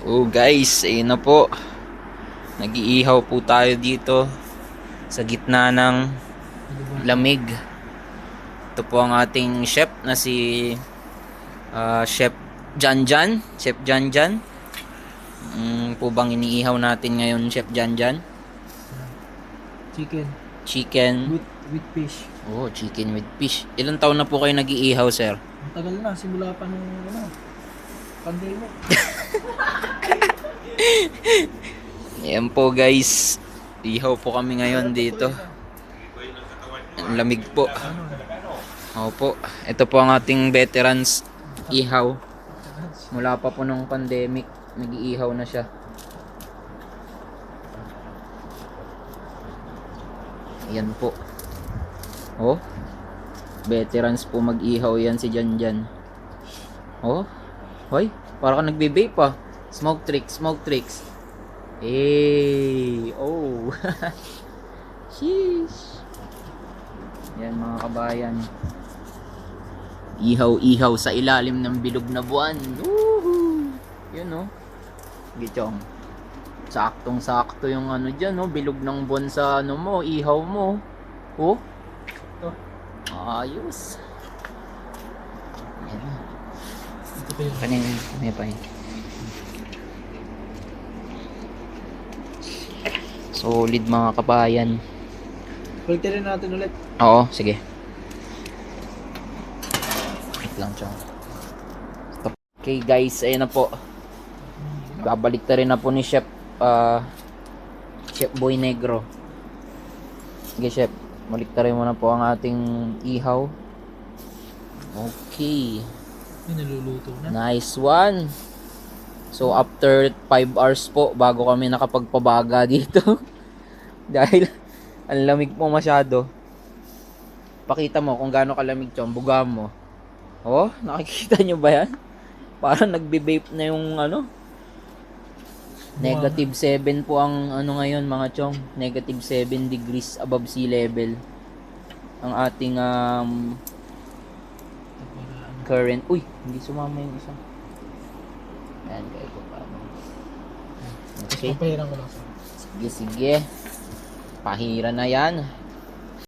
Oh guys, ayun na po. Nag-iihaw po tayo dito sa gitna ng lamig. Ito po ang ating chef na si Chef Janjan. Chef Janjan. Po bang iniihaw natin ngayon, Chef Janjan? Chicken Chicken. with fish. Oh, chicken with fish. Ilang taon na po kayo nag-iihaw, sir? Ang tagal na, simula pa nung pandemic. Ayan po guys. Ihaw po kami ngayon dito. Ang lamig po. Opo. Ito po ang ating veterans ihaw. Mula pa po nung pandemic, nag-iihaw na siya. Ayan po. Oh. Veterans po mag-ihaw yan si Janjan. Oh. Hoy, para ka nagbe-vape pa. Smoke tricks, smoke tricks. Eh, oh. Sheesh. Yan mga kabayan. Ihaw-ihaw sa ilalim ng bilog na buwan. Woohoo! Yun oh. Gichong. Saktong-sakto yung ano dyan oh. Bilog ng buwan sa ano mo, ihaw mo. Oh. Ito. Ayos. Yan. Ito pa yung Kanina, may pa yun. Solid mga kabayan. filterin natin ulit. Oo, sige. Wait lang siya. Stop. Okay guys, ayun na po. Babalik na rin na po ni Chef Chef Boy Negro. Sige Chef, balik na rin mo na po ang ating ihaw. Okay. Yung naluluto na. Nice one. So after 5 hours po bago kami nakapagpabaga dito. Dahil ang lamig po masyado. Pakita mo kung gaano kalamig 'yung buga mo. Oh, nakikita nyo ba 'yan? Parang nagbe-vape na yung ano. Negative 7 po ang ano ngayon mga chong. Negative 7 degrees above sea level. Ang ating current. Uy, hindi sumama yung isa. Ayan, kaya ko pa. Okay. Papahiran ko lang sa. Sige, sige. Pahira na yan.